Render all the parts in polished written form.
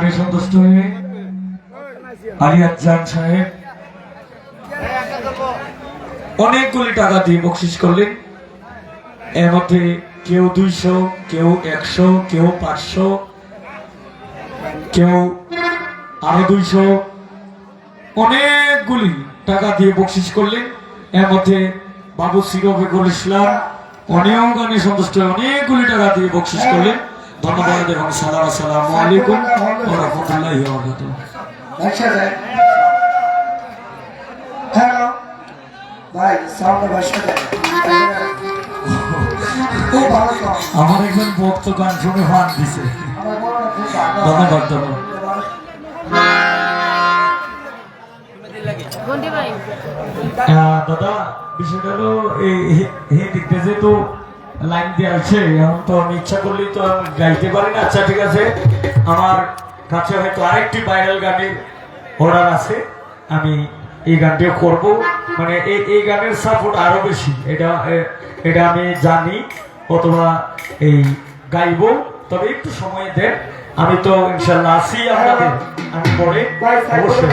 গানে সন্তুষ্ট হয়ে আলিয়াজান সাহেব অনেকগুলি টাকা দিয়ে বকশিস করলেন। এর মধ্যে কেউ 200, কেউ 100, কেউ 500, কেউ আরো 200, অনেকগুলি টাকা দিয়ে বকশিস করলেন। এর মধ্যে বাবু সিরফেকুল ইসলাম উনিও গানে সন্তুষ্ট হয়ে অনেকগুলি টাকা দিয়ে বকশিস করলেন। ধন্যবাদ এবং সালাম। আসসালামু আলাইকুম ওয়া রাহমাতুল্লাহি ওয়া বারাকাতুহু। হ্যালো ভাই, সাউন্ড বাসাতে খুব ভালো তো। আমার একজন ভক্ত গান শুনে ফান দিছে। আমার বড় খুব ভালো। ধন্যবাদ ধন্যবাদ। দাদা বিষয়টা হলো এই দিকতে যেহেতু লাইন দেওয়া আছে, এখন তো আমি ইচ্ছা করলেই তো আমি গাইতে পারি না। আচ্ছা ঠিক আছে, আমার কাছে হয়তো আরেকটি ভাইরাল গানের অর্ডার আছে, আমি এই গানটিও করব। মানে এই গানের সাপোর্ট আরো বেশি, এটা আমি জানি, অথবা এই গাইবো, তবে একটু সময় দেন। আমি তো ইনশাল্লাহ আছি আপনাদের, আমি পরে অবশ্যই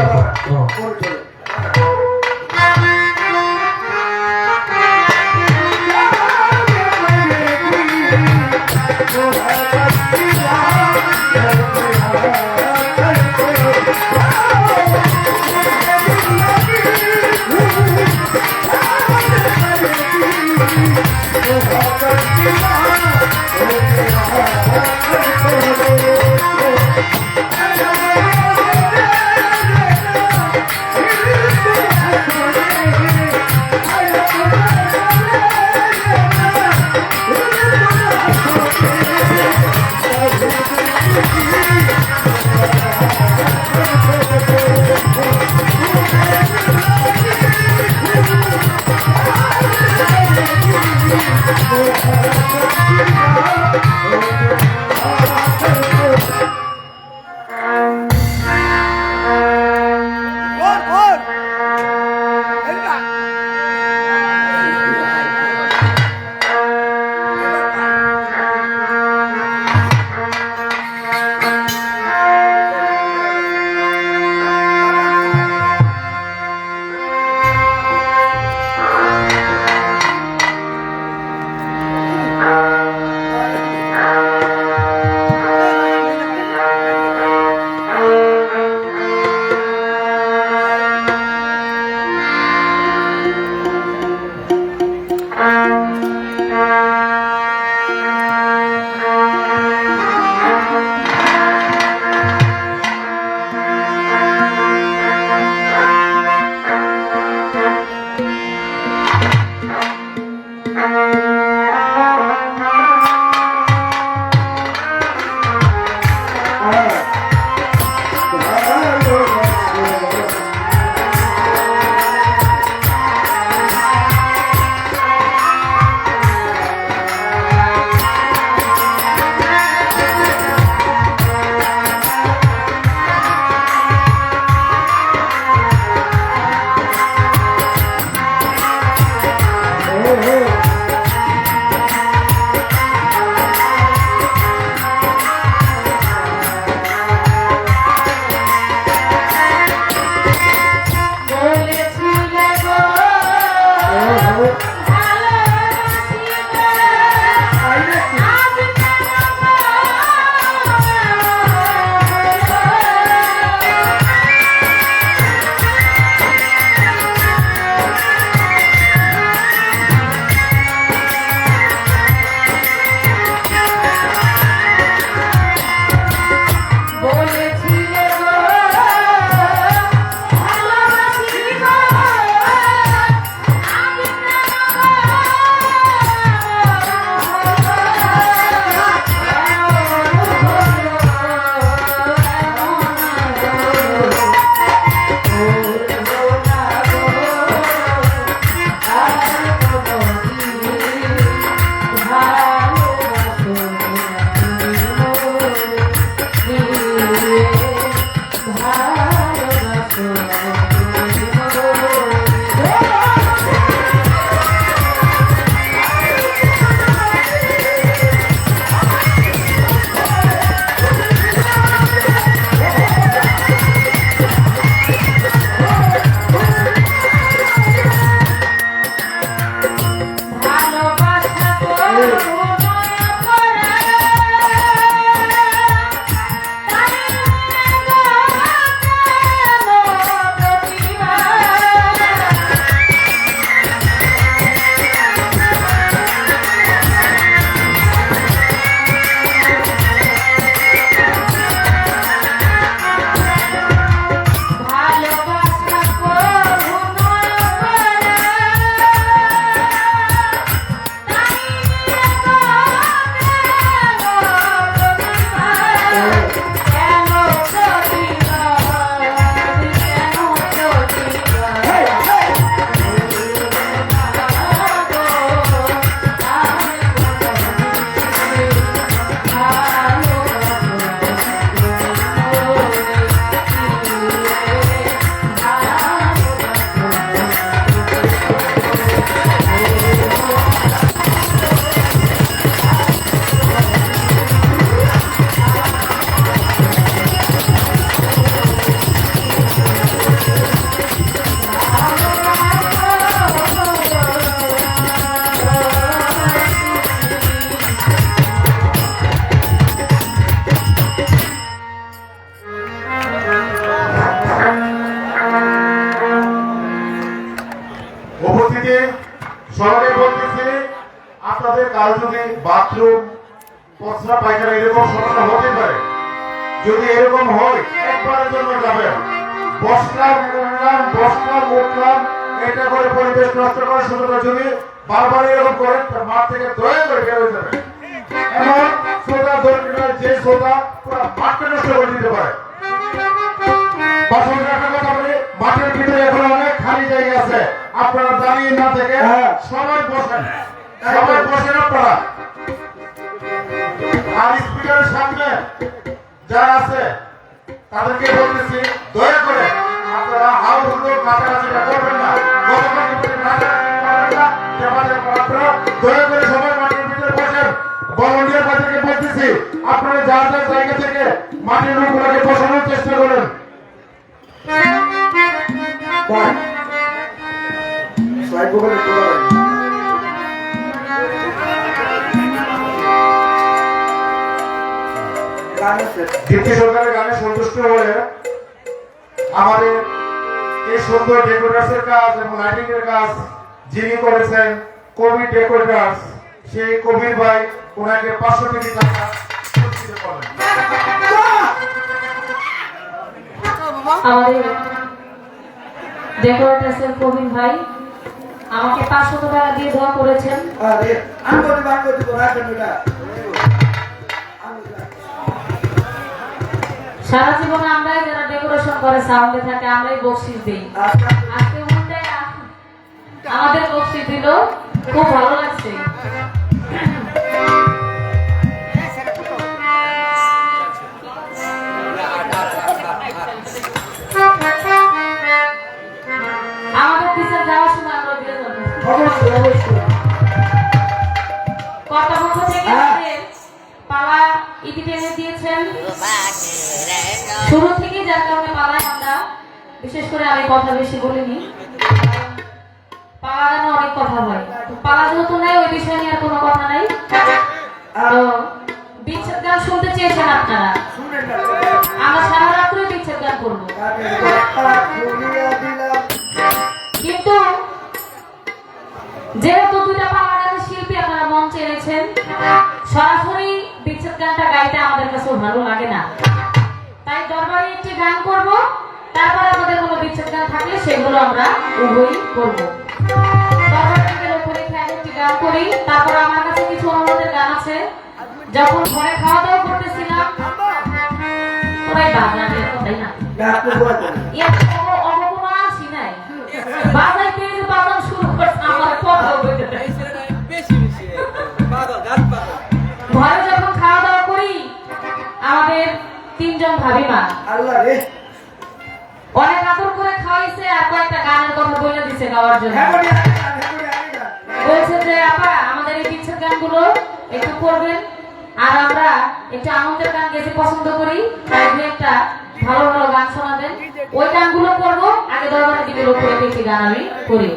বলতেছি আপনাদের কারো যদি বাথরুম প্রস্রাব পায়খানা এরকম সমস্যা হতে পারে, যদি এরকম হয় একবারের জন্য যাবেন, বসলাম এটা করে পরিবেশ নষ্ট করার সুযোগ যদি বারবার এরকম করেন মাঠ থেকে দয়া করে বের হয়ে যাবে। এমন শ্রোতা দরকার নয় যে শ্রোতা পুরো মাঠকে নষ্ট করে দিতে পারে। বাসন রাখার কথা বলি, মাঠের ভিতরে এখন অনেক খালি জায়গা আছে, আপনারা দাঁড়িয়ে না থেকে সবাই বসেন আপনারা। আর স্পিকারের সামনে যারা আছে তাদেরকে বলতেছি দয়া করে আপনারা হাউ হুল্লো কাছাকাছিটা করবেন না, আপনারা দয়া করে সবাই মাঠের ভিতরে বসেন। ভলান্টিয়ার বাড়িকে বলতেছি আপনারা যার যার জায়গা থেকে মাটির লোকগুলোকে বসানোর চেষ্টা করেন। দীপ্তি সরকারের গানে সন্তুষ্ট হয়ে আমাদের এই সুন্দর ডেকোরেটরের কাজ এবং লাইটিং এর কাজ যিনি করেছেন কবি ডেকোরেটরস, সেই কবির ভাই ওনাকে 500 কোটি টাকা পুরস্কৃত করলেন। আমাদের ডেকোরেটরসের কবির ভাই আমাকে 500 টাকা দিয়ে দোয়া করেছেন। সারা জীবনে আমরাই যারা ডেকোরেশন করে সাউন্ডে থাকে আমরাই বকশিস দিই। আজকে উল্টে আমাদের বকশিস দিল, খুব ভালো লাগছে। আমাদের টিচার যাওয়ার সময় আমরা দিয়ে যাবো। কর্তাপক্ষ থেকে আমাদের পালা ইতি টেনে দিয়েছেন শুরু থেকে, যার কারণে পালায় আমরা বিশেষ করে আমি কথা বেশি বলিনি। পালা গানে অনেক কথা হয়, পালা যেহেতু নাই ওই বিষয় নিয়ে আর কোনো কথা নাই। তো বিচ্ছেদ গান শুনতে চেয়েছেন আপনারা, আমরা সারা রাত্রে বিচ্ছেদ গান করবো, কিন্তু যেহেতু দুইটা পালা গানের শিল্পী আপনারা মঞ্চে এনেছেন, সরাসরি বিচ্ছেদ গানটা গাইতে আমাদের কাছে ভালো লাগে না, তাই দরবারে একটি গান করব, তারপরে আমাদের কোনো বিচ্ছেদ গান থাকলে সেগুলো আমরা উভয়ই করবো। দরবার থেকে লক্ষ্য রেখে একটি গান করি, তারপর আমার কাছে কিছু অনুরোধের গান আছে। যখন ঘরে খাওয়া দাওয়া করতেছিলাম সবাই বাজনা দিয়ে তাই না অবগুণ আসি নাই, বাজাই পেয়ে বাজান শুরু করছে আমার কথা বলতে। ঘরে যখন খাওয়া দাওয়া করি আমাদের 3 জন ভাবিমা অনেক আদর করে খাওয়াইছে আর কয়েকটা গানের কথা বলে দিছে গাওয়ার জন্য। বলছে যে আপা আমাদের এই বিচ্ছেদ গানগুলো একটু করবেন, আর আমরা একটু আনন্দের গান গেতে পছন্দ করি, তাই দু একটা ভালো ভালো গান শোনাবেন, ওই গানগুলো করবো। আগে দরবারের দিকে লক্ষ্য রেখে একটি গান আমি করি।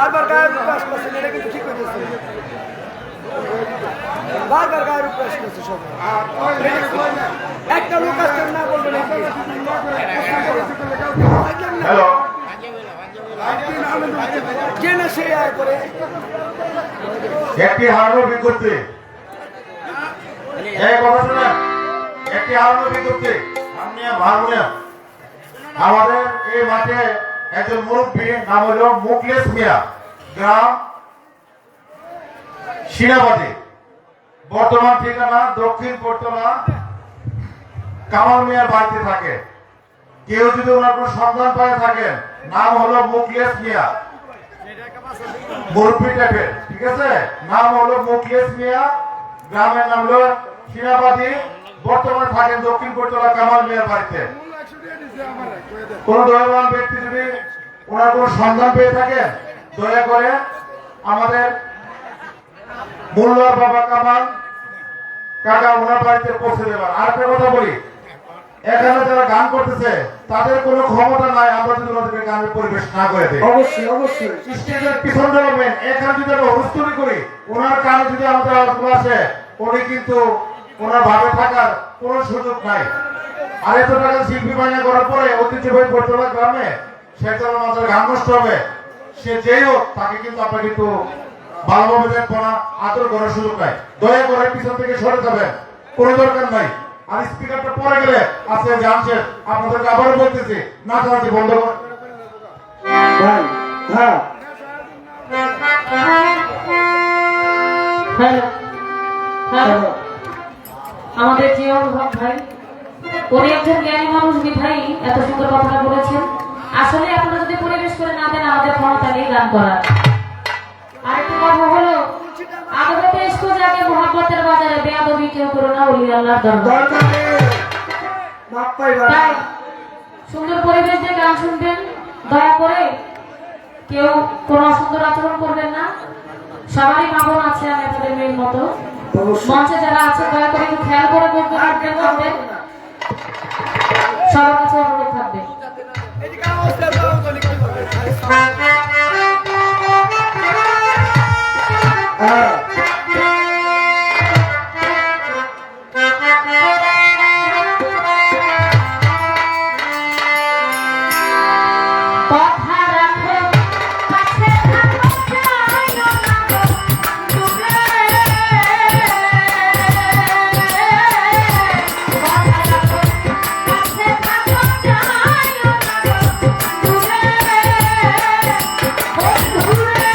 বারবার গায়ের উপরে আসতেছেন, এটা কিন্তু ঠিক হইতেছে না। বারবার গায়ের উপরে আসতেছে সব। একটা লোক আসছেন না বলবেন আপনি। হ্যালো, যে না সে আয় করে একটি হারানোর বিজ্ঞপ্তি। এই কথা শুনেন, একটি হারানোর বিজ্ঞপ্তি। আমাদের এই মাঠে একজন মুরব্বী, নাম হলো মুকলেশ মিয়া, গ্রাম সিনাবাদী, বর্তমান ঠিকানা দক্ষিণ পট্টলা, কামাল মিয়ার বাড়িতে থাকে। কেউ যদি ওনার কোনো সন্ধান পায় থাকেন, নাম হলো মুকলেশ মিয়া, মুরব্বী টাইপের, ঠিক আছে? নাম হলো মুকলেশ মিয়া, গ্রামের নাম হলো সিনাবাদী, বর্তমানে থাকেন দক্ষিণ পট্টলা কামাল মিয়ার বাড়িতে। কোন দয়াবান ব্যক্তি যদি ওনার কোন সন্ধান পেয়ে থাকেন, দয়া করে আমাদের মোল্লার বাবা কামাল কাকা ওনার বাড়িতে পৌঁছে দেবেন। আর একটা কথা বলি, এখানে যারা গান করতেছে তাদের কোনো ক্ষমতা নাই আমরা যদি ওনাদেরকে গানের পরিবেশ না করে দিই। অবশ্যই অবশ্যই স্টেজের পিছন দেবেন, এখানে যদি আমরা হুলস্থুলি করি, ওনার কানে যদি আমাদের আওয়াজ আসে, উনি কিন্তু ওনার ভাবে থাকার কোনো সুযোগ নাই। আর এত টাকা শিল্পী বানিয়ে করার পরে ঐতিহ্যবাহী পট্টলা গ্রামে সেটার আমাদের গান নষ্ট হবে। সে যেই হোক, তাকে কিন্তু আপনার কিন্তু ভালোভাবে দেখবো না, আদর করার সুযোগ নাই। দয়া করে পিছন থেকে সরে যাবেন, কোনো দরকার নাই। আর স্পিকারটা পরে গেলে আজকে জানছেন, আপনাদেরকে আবারও বলতেছি, নাচানাচি বন্ধ করে ভাই। হ্যাঁ হ্যালো হ্যালো, আমাদের জিয়ন হক ভাই, উনি একজন জ্ঞানী মানুষ বিধায়ী এত সুন্দর কথাটা বলেছেন। আসলে আপনারা যদি পরিবেশ করে না দেন, আমাদের ক্ষমতা নেই গান করার। আরেকটা কথা হলো, আদবতে ইশকো জাগে মোহাব্বতের বাজারে, বেয়াদবি কেউ করো না ওলি আল্লাহর দরবারে। দরকার নেই, মাপ পাইবা না। তাই সুন্দর পরিবেশ দিয়ে গান শুনবেন, দয়া করে কেউ কোনো অসুন্দর আচরণ করবেন না। সবারই মা বোন আছে, আমি আপনাদের মেয়ের মতো। অবশ্যই। মঞ্চে যারা আছে দয়া করে একটু খেয়াল করে বলবেন, করবেন। সবার কাছে অনুরোধ থাকবে। এদিকে আওয়াজ দাও, আওয়াজ দাও, লিখতে হবে। হ্যাঁ কথা রাখো, কাছে থাকো, যাইও না গো দূরে। কথা রাখো, কাছে থাকো, যাইও না গো দূরে। ও দূরে।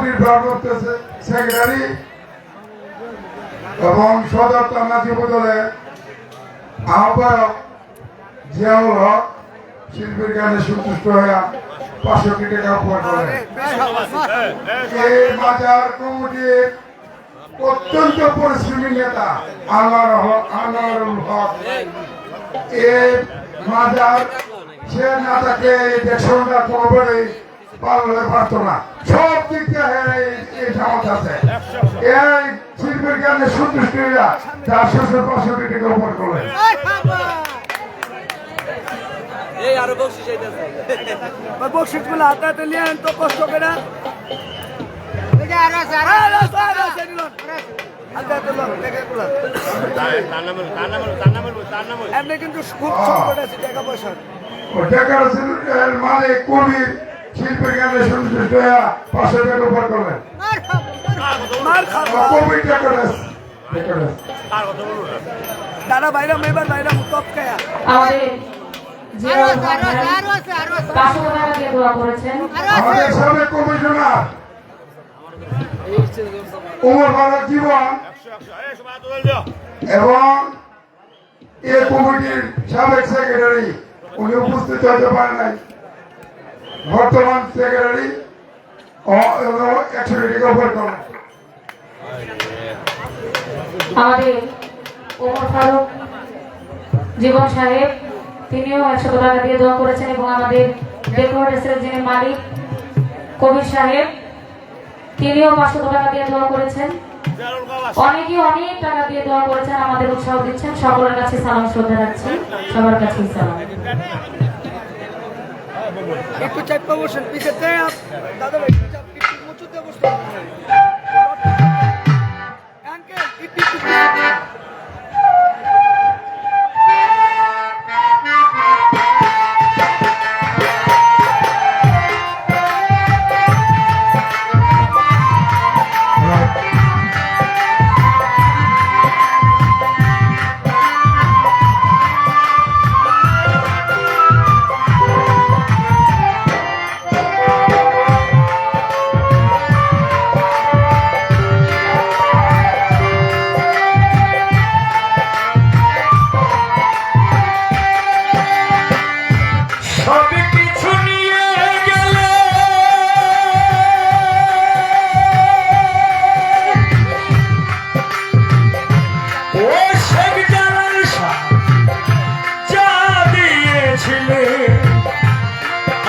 কমিটির ভারপ্রাপ্ত সেক্রেটারি এবং সদর থানা যুবদলের আহ্বায়ক জিয়াউল হক শিল্পীর গানে সন্তুষ্ট হয়ে 500 টাকা উপহার করেন। এই বাজার কমিটির অত্যন্ত পরিশ্রমী নেতা আনোয়ারুল হক এই মাজার সে না তাকে এই দেখশনটা কোনোভাবেই পালনে পারত না। সব দিক থেকে এই সামর্থ আছে। এই শিল্পীর গানে সন্তুষ্ট হইয়া 400-500 টাকা উপহার করলেন। বকশিস গুলো হাতে নিয়ে তো কষ্ট করে এমনি কিন্তু খুব সংকট আছে টাকা পয়সা। মালিক কবি শিল্পীর গানে সন্তুষ্ট হইয়া 500 টাকা উপহার করলেন। কবি দাদা বাইরে মেবার বাইরে টপ খায়া আমাদের জিয়াউল হক ভাই 500 টাকা দিয়ে দোয়া করেছেন। আমাদের সাবেক কমিশনার ওমর ফারুক জীবন এবং এই কমিটির সাবেক সেক্রেটারি উনি উপস্থিত হতে পারেন নাই। বর্তমান সেক্রেটারি 100 টাকা উপহার করেন। আমাদের ওমর ফারুক জীবন সাহেব তিনিও 100 টাকা দিয়ে দোয়া করেছেন এবং আমাদের ডেকোরেটরের যিনি মালিক কবির সাহেব তিনিও 500 টাকা দিয়ে দোয়া করেছেন। অনেকে অনেক টাকা দিয়ে দোয়া করেছেন, আমাদের উৎসাহ দিচ্ছেন। সকলের কাছে সালাম শ্রদ্ধা রাখছি, সবার কাছে সালাম। একটু চাপা বসেন পিছে দাদা ভাই একটু মুচুতে বসতে আঙ্কেল একটু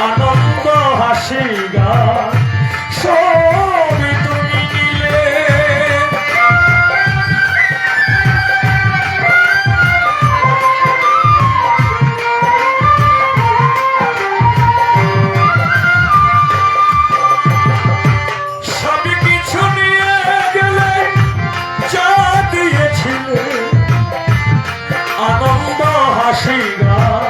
আনন্দ হাসি গান সবই তুমি নিলে। সবই কিছু নিয়ে গেলে, যা দিয়েছিলে আনন্দ হাসি গান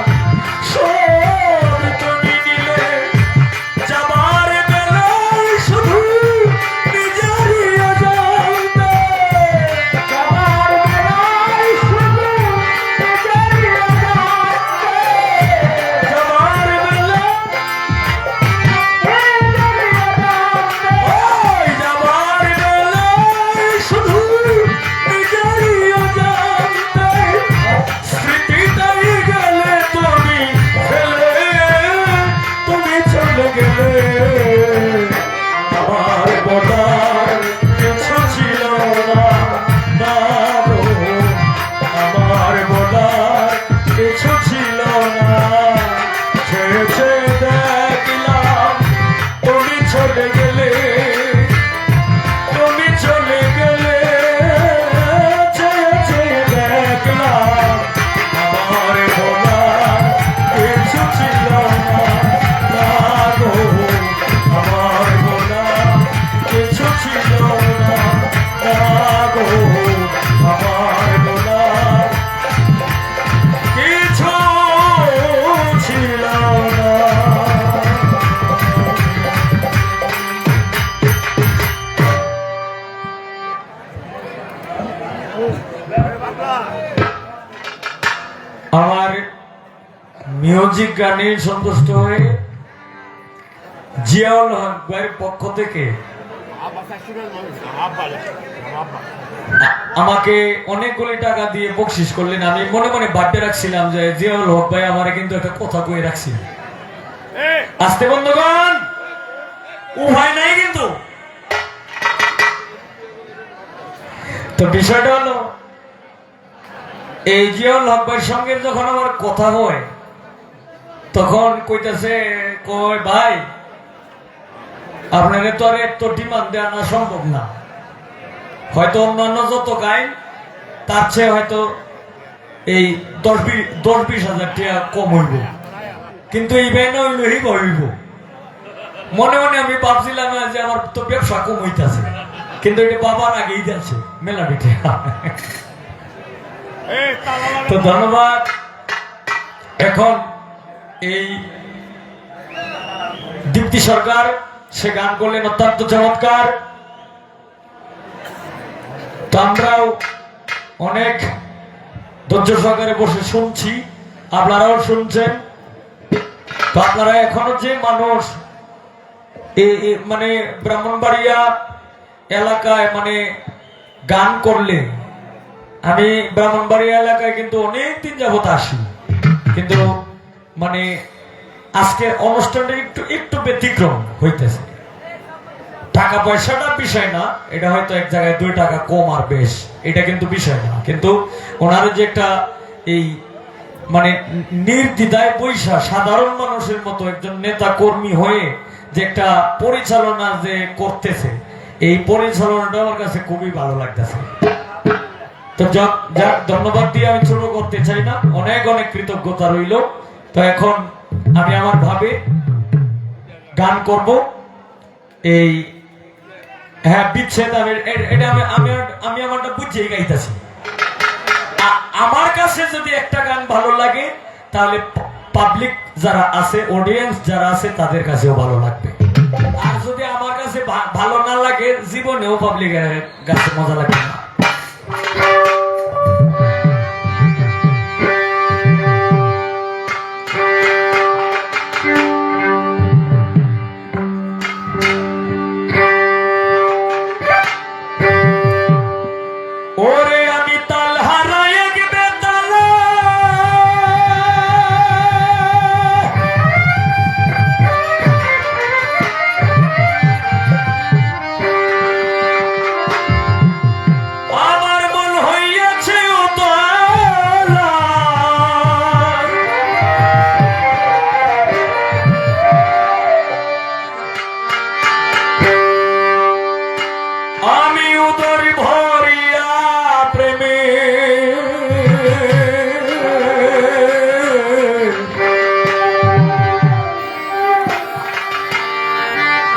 আমার মিউজিক গানে সন্তুষ্ট হয়ে জিয়াউল হক ভাইয়ের পক্ষ থেকে আমাকে অনেকগুলি টাকা দিয়ে বকশিস করলেন। আমি মনে মনে বাড়তে রাখছিলাম যে জিয়াউল হক ভাই আমারে কিন্তু একটা কথা কয়ে রাখছি। আসতে বন্ধুগণ, উপায় নাই কিন্তু। তো বিষয়টা হলো, এই জিয়াউল হক ভাইয়ের সঙ্গে যখন আমার কথা হয় তখন কইতেছে, কই ভাই আপনাদের তো আর এত ডিমান্ড দেওয়া না সম্ভব না, হয়তো অন্যান্য যত গাই তার চেয়ে হয়তো এই 10-20 হাজার টাকা কম হইব, কিন্তু এই ব্যানে হইলেই হইব। মনে মনে আমি ভাবছিলাম যে আমার তো ব্যবসা কম হইতেছে, কিন্তু এটা বাবার আগেই যাচ্ছে মেলা পিঠে। তো ধন্যবাদ। এখন এই দীপ্তি সরকার সে গান করলেন অত্যন্ত চমৎকার। তো আমরাও অনেক ধৈর্য সহকারে বসে শুনছি, আপনারাও শুনছেন। তো আপনারা এখনো যে মানুষ মানে ব্রাহ্মণবাড়িয়া এলাকায় মানে গান করলে, আমি ব্রাহ্মণবাড়িয়া এলাকায় কিন্তু অনেক দিন যাবত আসি, কিন্তু মানে আজকের অনুষ্ঠানটা একটু ব্যতিক্রম হইতেছে। টাকা পয়সাটা বিষয় না, এটা হয়তো এক জায়গায় 2 টাকা কম আর বেশ, এটা কিন্তু বিষয় না, কিন্তু ওনারা যে একটা এই মানে নির্দ্বিধায় পয়সা সাধারণ মানুষের মতো একজন নেতা কর্মী হয়ে যে একটা পরিচালনা যে করতেছে, এই পরিচালনাটা আমার কাছে খুবই ভালো লাগতেছে। তো যাক ধন্যবাদ দিয়ে আমি ছোট করতে চাই না, অনেক অনেক কৃতজ্ঞতা রইল। তো এখন আমি আমার ভাবে গান করব এই হ্যাঁ বিচ্ছেদ। এটা আমি আমারটা বুঝেই গাইতেছি। আমার কাছে যদি একটা গান ভালো লাগে তাহলে পাবলিক যারা আছে, অডিয়েন্স যারা আছে তাদের কাছেও ভালো লাগবে। আর যদি আমার কাছে ভালো না লাগে, জীবনেও পাবলিকের কাছে মজা লাগবে না।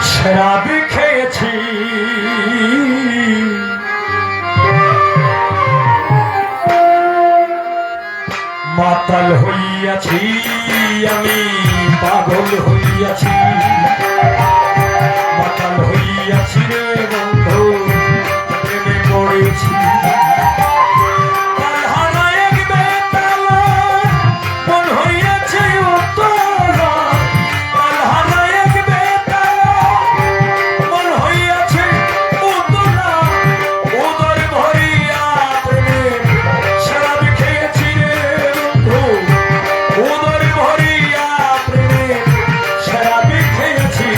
শরাবি খেয়েছি মাতাল হইয়াছি, আমি পাগল হইয়াছি, মাতাল হইয়াছি রে বন্ধু, প্রেমে পড়েছি। শরাবি খেয়েছি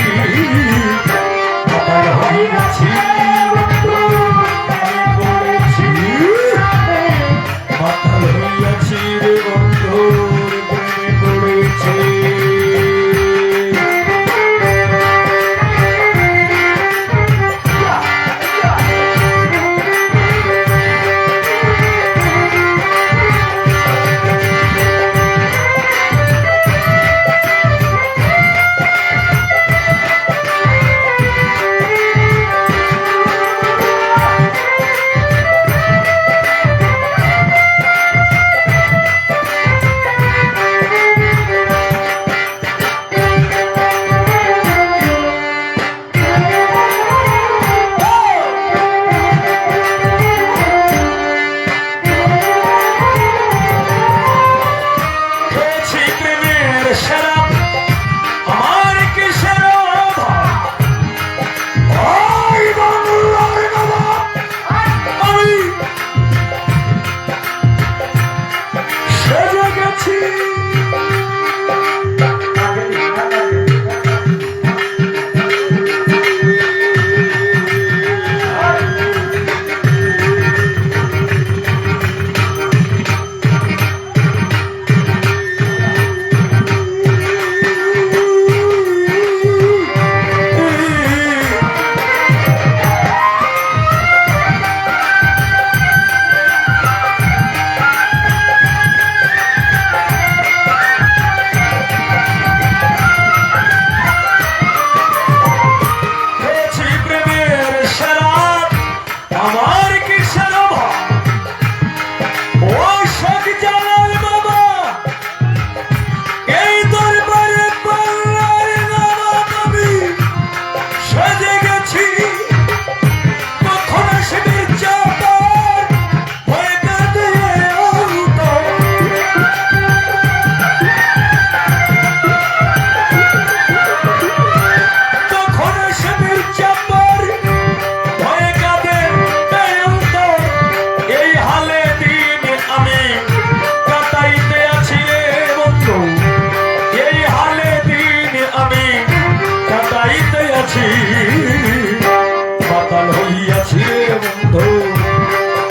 হইয়াছি রে বন্ধু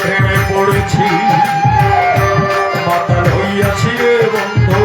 প্রেমে পড়েছি মাতাল হইয়াছি রে বন্ধু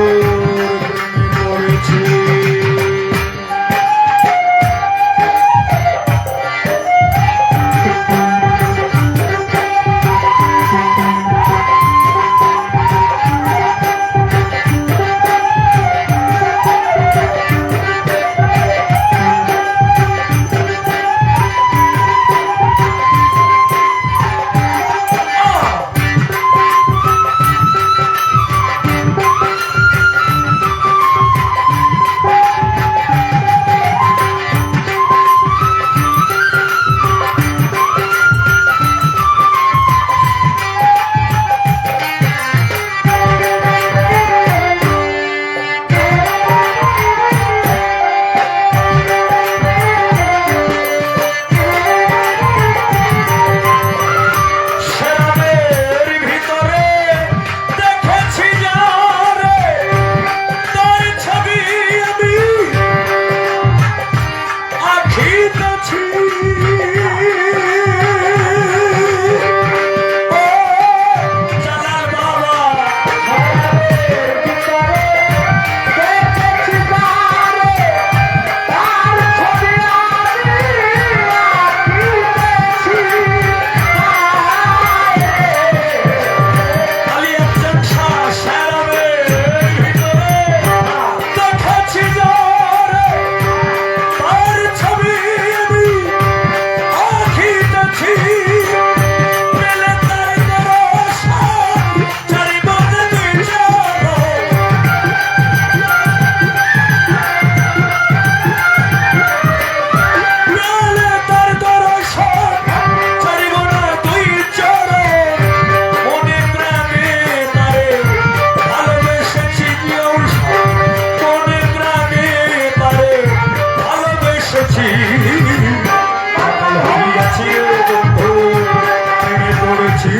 প্রেমে পড়েছি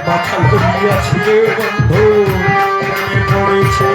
মাথাল হইয়াছি রে বন্ধু প্রেমে পড়েছি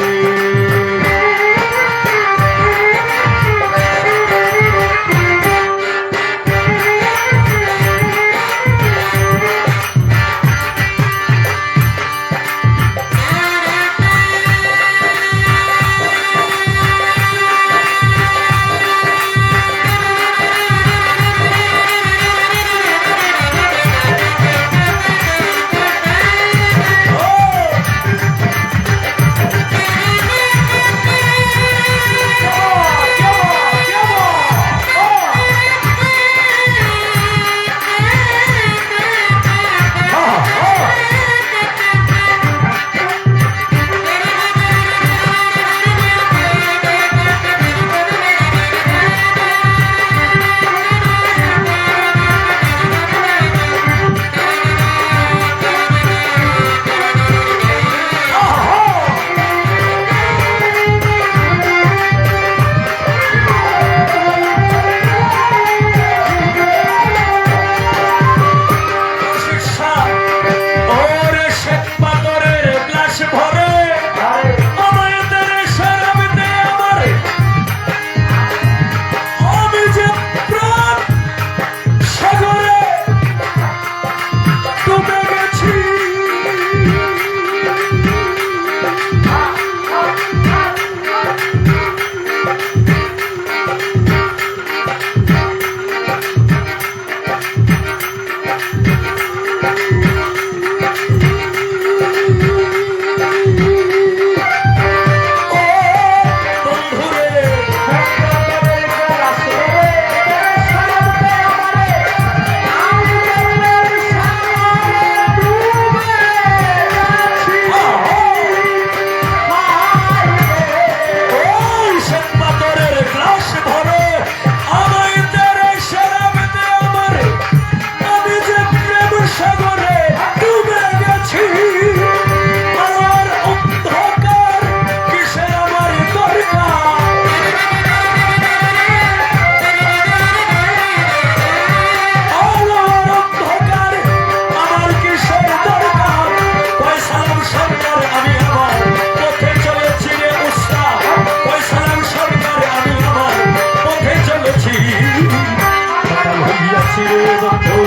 বন্ধু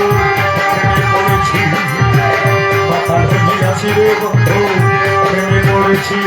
প্রেমে পড়েছি মাতাল হইয়াছি রে বন্ধু প্রেমে পড়েছি